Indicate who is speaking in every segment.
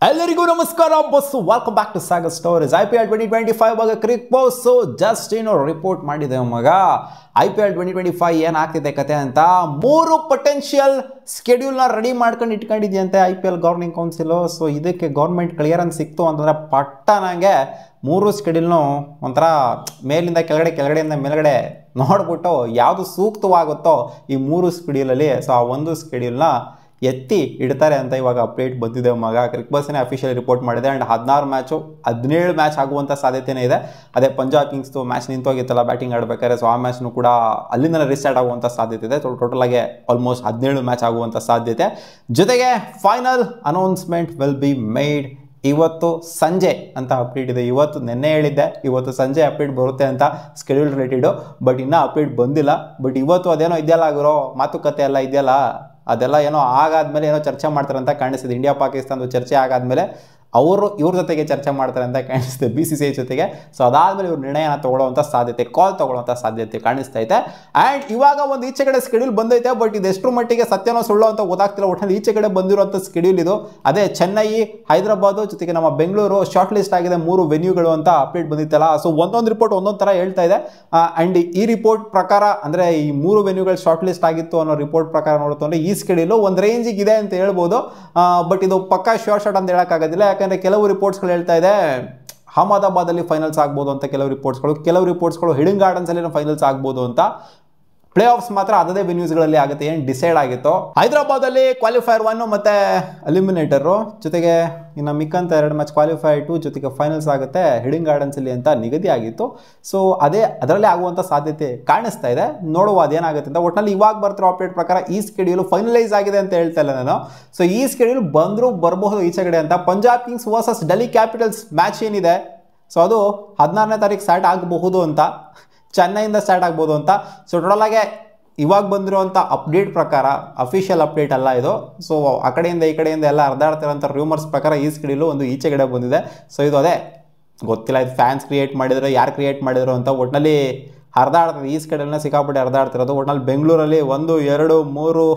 Speaker 1: ಎಲ್ಲರಿಗೂ ನಮಸ್ಕಾರ ಬಸ್ welcome back to Sagar stories IPL 2025 ಬಗ್ಗೆ ಕ್ರಿಕ್ ಬಾಸ್ ಜಸ್ಟ್ ರಿಪೋರ್ಟ್ ಮಾಡಿದೆ ಮಗ IPL 2025 ಏನಾಗ್ತಿದೆ ಕತೆ ಅಂತ ಮೂರು ಪೊಟೆನ್ಷಿಯಲ್ ಸ್ಕೆಡ್ಯೂಲ್ನ ರೆಡಿ ಮಾಡ್ಕೊಂಡು ಇಟ್ಕೊಂಡಿದ್ಯಂತೆ IPL ಗವರ್ನಿಂಗ್ ಕೌನ್ಸಿಲ್. ಸೊ ಇದಕ್ಕೆ ಗೌರ್ಮೆಂಟ್ ಕ್ಲಿಯರೆನ್ಸ್ ಸಿಕ್ತು ಅಂತಂದರೆ ಪಟ್ಟನಾಗೆ ಮೂರು ಸ್ಕೆಡ್ಯೂಲ್ನು ಒಂಥರ ಮೇಲಿಂದ ಕೆಳಗಡೆಯಿಂದ ಮೇಲ್ಗಡೆ ನೋಡ್ಬಿಟ್ಟು ಯಾವುದು ಸೂಕ್ತವಾಗುತ್ತೋ ಈ ಮೂರು ಸ್ಕೆಡ್ಯೂಲಲ್ಲಿ ಸೊ ಆ ಒಂದು ಸ್ಕೆಡ್ಯೂಲ್ನ ಎತ್ತಿ ಇಡ್ತಾರೆ ಅಂತ ಇವಾಗ ಅಪ್ಡೇಟ್ ಬಂದಿದೆ ಮಗ. ಕ್ರಿಕ್ ಬಸ್ನೇ ಅಫಿಷಿಯಲ್ ರಿಪೋರ್ಟ್ ಮಾಡಿದೆ. ಆ್ಯಂಡ್ 16 ಮ್ಯಾಚು 17 ಮ್ಯಾಚ್ ಆಗುವಂಥ ಸಾಧ್ಯತೆಯೇ ಇದೆ. ಅದೇ ಪಂಜಾಬ್ ಕಿಂಗ್ಸ್ದು ಮ್ಯಾಚ್ ನಿಂತೋಗಿತ್ತಲ್ಲ ಬ್ಯಾಟಿಂಗ್ ಆಡಬೇಕಾದ್ರೆ, ಸೊ ಆ ಮ್ಯಾಚ್ನು ಕೂಡ ಅಲ್ಲಿಂದ ರಿಸ್ಟಾರ್ಟ್ ಆಗುವಂಥ ಸಾಧ್ಯತೆ ಇದೆ. ಸೊ ಟೋಟಲಾಗಿ ಆಲ್ಮೋಸ್ಟ್ 17 ಮ್ಯಾಚ್ ಆಗುವಂಥ ಸಾಧ್ಯತೆ. ಜೊತೆಗೆ final announcement will be made ಇವತ್ತು ಸಂಜೆ ಅಂತ ಅಪ್ಡೇಟ್ ಇದೆ. ನೆನ್ನೆ ಹೇಳಿದ್ದೆ ಇವತ್ತು ಸಂಜೆ ಅಪ್ಡೇಟ್ ಬರುತ್ತೆ ಅಂತ ಸ್ಕೆಡ್ಯೂಲ್ ರಿಲೇಟೆಡು, ಬಟ್ ಇನ್ನೂ ಅಪ್ಡೇಟ್ ಬಂದಿಲ್ಲ. ಬಟ್ ಇವತ್ತು ಅದೇನೋ ಇದೆಯಲ್ಲ ಗುರು, ಮಾತುಕತೆ ಎಲ್ಲ ಇದೆಯಲ್ಲ, ಅದೆಲ್ಲ ಏನೋ ಆಗಾದ್ಮೇಲೆ ಏನೋ ಚರ್ಚೆ ಮಾಡ್ತಾರೆ ಅಂತ ಕಾಣಿಸ್ತಿದೆ. ಇಂಡಿಯಾ ಪಾಕಿಸ್ತಾನದ ಚರ್ಚೆ ಆಗಾದ್ಮೇಲೆ ಇವ್ರ ಜೊತೆಗೆ ಚರ್ಚೆ ಮಾಡ್ತಾರೆ ಅಂತ ಕಾಣಿಸ್ತಿದೆ, BCCI ಜೊತೆಗೆ. ಸೊ ಅದಾದ್ಮೇಲೆ ಇವ್ರು ನಿರ್ಣಯನ ತಗೊಳ್ಳೋವಂಥ ಸಾಧ್ಯತೆ, ಕಾಲ್ ತಗೊಳ್ಳೋವಂಥ ಸಾಧ್ಯತೆ ಕಾಣಿಸ್ತಾ ಇದೆ. ಆ್ಯಂಡ್ ಇವಾಗ ಒಂದು ಈಚೆ ಕಡೆ ಸ್ಕೆಡ್ಯೂಲ್ ಬಂದೈತೆ, ಬಟ್ ಇದು ಎಷ್ಟು ಮಟ್ಟಿಗೆ ಸತ್ಯನೋ ಸುಳ್ಳೋ ಅಂತ ಗೊತ್ತಾಗ್ತಿಲ್ಲ. ಒಟ್ಟಿನಲ್ಲಿ ಈಚೆ ಕಡೆ ಬಂದಿರುವಂಥ ಸ್ಕೆಡ್ಯೂಲ್ ಇದು. ಅದೇ ಚೆನ್ನೈ, ಹೈದರಾಬಾದು ಜೊತೆಗೆ ನಮ್ಮ ಬೆಂಗಳೂರು ಶಾರ್ಟ್ ಲಿಸ್ಟ್ ಆಗಿದೆ 3 ವೆನ್ಯೂಗಳು ಅಂತ ಅಪ್ಡೇಟ್ ಬಂದಿತ್ತಲ್ಲ. ಸೊ ಒಂದೊಂದು ರಿಪೋರ್ಟ್ ಒಂದೊಂದು ಥರ ಹೇಳ್ತಾ ಇದೆ. ಆ್ಯಂಡ್ ಈ ರಿಪೋರ್ಟ್ ಪ್ರಕಾರ ಅಂದರೆ ಈ 3 ವೆನ್ಯೂಗಳು ಶಾರ್ಟ್ ಲಿಸ್ಟ್ ಆಗಿತ್ತು ಅನ್ನೋ ರಿಪೋರ್ಟ್ ಪ್ರಕಾರ ನೋಡ್ತಂದ್ರೆ ಈ ಸ್ಕೆಡ್ಯೂಲು ಒಂದು ರೇಂಜಿಗೆ ಇದೆ ಅಂತ ಹೇಳ್ಬೋದು. ಬಟ್ ಇದು ಪಕ್ಕಾ ಶೋರ್ ಶಾಟ್ ಅಂತ ಹೇಳೋಕ್ಕಾಗೋದಿಲ್ಲ. ಯಾಕಂದರೆ ಕೆಲವು ರಿಪೋರ್ಟ್ಸ್ಗಳು ಹೇಳ್ತಾ ಇದೆ ಅಹಮದಾಬಾದಲ್ಲಿ ಫೈನಲ್ಸ್ ಆಗ್ಬೋದು ಅಂತ, ಕೆಲವು ರಿಪೋರ್ಟ್ಸ್ಗಳು ಹಿಡನ್ ಗಾರ್ಡನ್ಸಲ್ಲಿ ಫೈನಲ್ಸ್ ಆಗ್ಬೋದು ಅಂತ. ಪ್ಲೇ ಆಫ್ಸ್ ಮಾತ್ರ ಅದೇ ವೆನ್ಯೂಸ್ಗಳಲ್ಲಿ ಆಗುತ್ತೆ, ಏನು ಡಿಸೈಡ್ ಆಗಿತ್ತು. ಹೈದರಾಬಾದಲ್ಲಿ ಕ್ವಾಲಿಫೈಯರ್ 1 ಮತ್ತು ಎಲಿಮಿನೇಟರು, ಜೊತೆಗೆ ಇನ್ನು ಮಿಕ್ಕಂತ 2 ಮ್ಯಾಚ್ ಕ್ವಾಲಿಫೈಯರ್ 2 ಜೊತೆಗೆ ಫೈನಲ್ಸ್ ಆಗುತ್ತೆ ಹಿಡನ್ ಗಾರ್ಡನ್ಸಲ್ಲಿ ಅಂತ ನಿಗದಿ ಆಗಿತ್ತು. ಸೊ ಅದರಲ್ಲೇ ಆಗುವಂಥ ಸಾಧ್ಯತೆ ಕಾಣಿಸ್ತಾ ಇದೆ. ನೋಡುವ ಅದೇನಾಗುತ್ತೆ ಅಂತ. ಒಟ್ಟಿನಲ್ಲಿ ಇವಾಗ ಬರ್ತಿರೋ ಅಪ್ಡೇಟ್ ಪ್ರಕಾರ ಈ ಸ್ಕೆಡ್ಯೂಲ್ ಫೈನಲೈಸ್ ಆಗಿದೆ ಅಂತ ಹೇಳ್ತಾ ಇಲ್ಲ ನಾನು. ಸೊ ಈ ಸ್ಕೆಡ್ಯೂಲ್ ಬರಬಹುದು ಈಚೆ ಕಡೆ ಅಂತ. Punjab Kings versus Delhi capitals match ಏನಿದೆ, ಸೊ ಅದು 16ನೇ ತಾರೀಕು ಸ್ಟಾರ್ಟ್ ಆಗಬಹುದು ಅಂತ, ಚೆನ್ನೈಯಿಂದ ಸ್ಟಾರ್ಟ್ ಆಗ್ಬೋದು ಅಂತ. ಸೊ ಟೋಟಲಾಗೆ ಇವಾಗ ಬಂದಿರುವಂಥ ಅಪ್ಡೇಟ್ ಪ್ರಕಾರ, ಅಫಿಷಿಯಲ್ ಅಪ್ಡೇಟ್ ಅಲ್ಲ ಇದು. ಸೊ ಆ ಕಡೆಯಿಂದ ಈ ಕಡೆಯಿಂದ ಎಲ್ಲ ಹರಿದಾಡ್ತಿರೋಂಥ ರೂಮರ್ಸ್ ಪ್ರಕಾರ ಈ ಸ್ಕೆಡ್ಯೂಲು ಒಂದು ಈಚೆ ಕಡೆ ಬಂದಿದೆ. ಸೊ ಇದು ಅದೇ ಗೊತ್ತಿಲ್ಲ, ಇದು ಫ್ಯಾನ್ಸ್ ಕ್ರಿಯೇಟ್ ಮಾಡಿದ್ರು, ಯಾರು ಕ್ರಿಯೇಟ್ ಮಾಡಿದ್ರು ಅಂತ. ಒಟ್ಟಿನಲ್ಲಿ ಹರಿದಾಡ್ತದೆ ಈ ಸ್ಕೆಡ್ಯೂಲ್ನ, ಸಿಕ್ಕಾಪಟ್ಟೆ ಹರಿದಾಡ್ತಿರೋದು. ಒಟ್ಟಿನಲ್ಲಿ ಬೆಂಗಳೂರಲ್ಲಿ 1, 2, 3,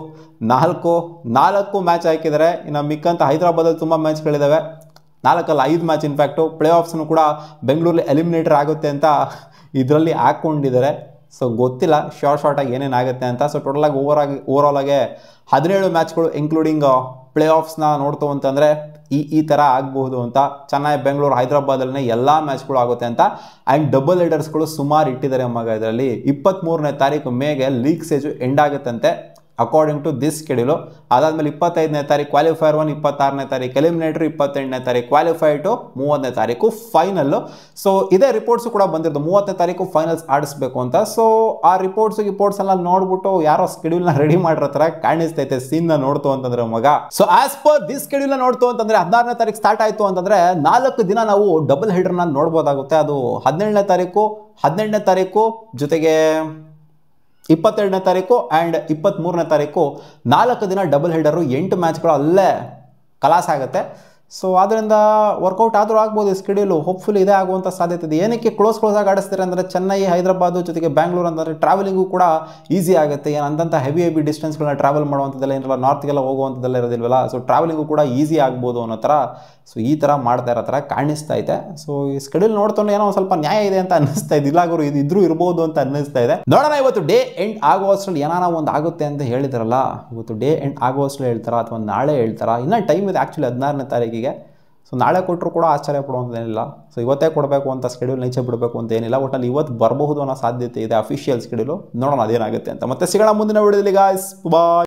Speaker 1: 4 ಮ್ಯಾಚ್ ಹಾಕಿದ್ದಾರೆ. ಇನ್ನು ಮಿಕ್ಕಂತ ಹೈದರಾಬಾದಲ್ಲಿ ತುಂಬ ಮ್ಯಾಚ್ಗಳಿದ್ದಾವೆ, 4 ಅಲ್ಲ 5 ಮ್ಯಾಚ್. ಇನ್ಫ್ಯಾಕ್ಟು ಪ್ಲೇ ಆಫ್ಸ್ನು ಕೂಡ ಬೆಂಗಳೂರಲ್ಲಿ ಎಲಿಮಿನೇಟರ್ ಆಗುತ್ತೆ ಅಂತ ಇದರಲ್ಲಿ ಹಾಕ್ಕೊಂಡಿದ್ದಾರೆ. ಸೊ ಗೊತ್ತಿಲ್ಲ ಶಾರ್ಟಾಗಿ ಏನೇನಾಗುತ್ತೆ ಅಂತ. ಸೊ ಟೋಟಲಾಗಿ ಓವರಾಲ್ ಆಗಿ 17 ಮ್ಯಾಚ್ಗಳು ಇನ್ಕ್ಲೂಡಿಂಗ್ ಪ್ಲೇ ಆಫ್ಸ್ನ ನೋಡ್ತು ಅಂತಂದರೆ ಈ ಥರ ಆಗಬಹುದು ಅಂತ. ಚೆನ್ನೈ, ಬೆಂಗಳೂರು, ಹೈದರಾಬಾದಲ್ಲೇ ಎಲ್ಲ ಮ್ಯಾಚ್ಗಳು ಆಗುತ್ತೆ ಅಂತ. ಆ್ಯಂಡ್ ಡಬಲ್ ಹೆಡರ್ಸ್ಗಳು ಸುಮಾರು ಇಟ್ಟಿದ್ದಾರೆ ಮಗ. ಇದರಲ್ಲಿ 23ನೇ ತಾರೀಕು ಮೇಗೆ ಲೀಗ್ ಸ್ಟೇಜು ಎಂಡ್ ಆಗುತ್ತಂತೆ ಅಕಾರ್ಡಿಂಗ್ ಟು ದಿಸ್ ಸ್ಕೆಡ್ಯೂಲು. ಅದಾದಮೇಲೆ 25ನೇ ತಾರೀಕು ಕ್ವಾಲಿಫೈಯರ್ 1, 26ನೇ ತಾರೀಕು ಎಲಿಮಿನೇಟರ್, 28ನೇ ತಾರೀಕು ಕ್ವಾಲಿಫೈ ಟು 30ನೇ ತಾರೀಕು ಫೈನಲ್ಲು. ಸೊ ಇದೇ ರಿಪೋರ್ಟ್ಸು ಕೂಡ ಬಂದಿರೋದು 30ನೇ ತಾರೀಕು ಫೈನಲ್ಸ್ ಆಡಿಸ್ಬೇಕು ಅಂತ. ಸೊ ಆ ರಿಪೋರ್ಟ್ಸ್ ಎಲ್ಲ ನೋಡ್ಬಿಟ್ಟು ಯಾರೋ ಸ್ಕೆಡ್ಯೂಲ್ನ ರೆಡಿ ಮಾಡಿರೋ ಥರ ಕಾಣಿಸ್ತೈತೆ ಸೀನ್ನ ನೋಡ್ತು ಅಂತಂದ್ರೆ ಮಗ. ಸೊ ಆಸ್ ಪರ್ ದಿಸ್ ಸ್ಕೆಡ್ಯೂಲ್ನ ನೋಡ್ತು ಅಂತಂದರೆ 16ನೇ ತಾರೀಕು ಸ್ಟಾರ್ಟ್ ಆಯಿತು ಅಂತಂದರೆ 4 ದಿನ ನಾವು ಡಬಲ್ ಹೆಡರ್ನ ನೋಡ್ಬೋದಾಗುತ್ತೆ. ಅದು 17ನೇ ತಾರೀಕು, 18ನೇ ತಾರೀಕು ಜೊತೆಗೆ 22ನೇ ತಾರೀಕು ಆ್ಯಂಡ್ 23ನೇ ತಾರೀಕು 4 ದಿನ ಡಬಲ್ ಹೆಡರು, 8 ಮ್ಯಾಚ್ಗಳು ಅಲ್ಲೇ ಕಲಾಸ್ ಆಗುತ್ತೆ. ಸೊ ಅದರಿಂದ ವರ್ಕೌಟ್ ಆದರೂ ಆಗ್ಬೋದು ಸ್ಕೆಡ್ಯೂಲು. ಹೋಪ್ಫುಲಿ ಇದೇ ಆಗುವಂಥ ಸಾಧ್ಯತೆ ಇದೆ. ಏನಕ್ಕೆ ಕ್ಲೋಸ್ ಆಗಿ ಆಡಿಸ್ತಾರೆ ಅಂದರೆ ಚೆನ್ನೈ, ಹೈದರಾಬಾದು ಜೊತೆಗೆ ಬ್ಯಾಂಗ್ಳೂರು ಅಂತಂದರೆ ಟ್ರಾವೆಲಿಂಗು ಕೂಡ ಈಸಿ ಆಗುತ್ತೆ. ಏನು ಅಂತಂಥ ಹೆವಿ ಡಿಸ್ಟೆನ್ಸ್ಗಳನ್ನ ಟ್ರಾವೆಲ್ ಮಾಡುವಂಥದ್ದೆಲ್ಲ ಏನಿಲ್ಲ, ನಾರ್ತ್ಗೆಲ್ಲ ಹೋಗುವಂಥದ್ದೆಲ್ಲ ಇರೋದಿಲ್ವಲ್ಲ. ಸೊ ಟ್ರಾವೆಲಿಂಗು ಕೂಡ ಈಸಿ ಆಗ್ಬೋದು ಅನ್ನೋ ಥರ, ಸೊ ಈ ಥರ ಮಾಡ್ತಾ ಇರೋ ಥರ ಕಾಣಿಸ್ತಾ ಇದೆ. ಸೊ ಈ ಸ್ಕೆಡ್ಯೂಲ್ ನೋಡ್ಕೊಂಡು ಏನೋ ಒಂದು ಸ್ವಲ್ಪ ನ್ಯಾಯ ಇದೆ ಅಂತ ಅನ್ನಿಸ್ತಾ ಇದೆ. ಇಲ್ಲಾಗರು ಇದ್ರೂ ಇರ್ಬೋದು ಅಂತ ಅನ್ನಿಸ್ತಾ ಇದೆ. ನೋಡೋಣ ಇವತ್ತು ಡೇ ಎಂಡ್ ಆಗುವಷ್ಟರಲ್ಲಿ ಏನಾನ ಒಂದು ಆಗುತ್ತೆ ಅಂತ ಹೇಳಿದಾರಲ್ಲ, ಇವತ್ತು ಡೇ ಎಂಡ್ ಆಗುವಷ್ಟರಲ್ಲಿ ಹೇಳ್ತಾರ ಅಥವಾ ನಾಳೆ ಹೇಳ್ತಾರ, ಇನ್ನೂ ಟೈಮ್ ಇದೆ ಆ್ಯಕ್ಚುಲಿ 16ನೇ ತಾರೀಕಿಗೆ. ಸೊ ನಾಳೆ ಕೊಟ್ಟರು ಕೂಡ ಆಶ್ಚರ್ಯ ಪಡುವಂಥದ್ದೇನಿಲ್ಲ. ಸೊ ಇವತ್ತೇ ಕೊಡಬೇಕು ಅಂತ ಸ್ಕೆಡ್ಯೂಲ್ ನೀಚೆ ಬಿಡಬೇಕು ಅಂತ ಏನಿಲ್ಲ. ಒಟ್ಟಲ್ಲಿ ಇವತ್ತು ಬರಬಹುದು ಅನ್ನೋ ಸಾಧ್ಯತೆ ಇದೆ ಅಫಿಷಿಯಲ್ ಸ್ಕೆಡ್ಯೂಲು. ನೋಡೋಣ ಅದೇನಾಗುತ್ತೆ ಅಂತ. ಮತ್ತೆ ಸಿಗೋಣ ಮುಂದಿನ ವಿಡಿಯೋದಲ್ಲಿ ಗಾಯ್ಸ್, ಬಾಯ್.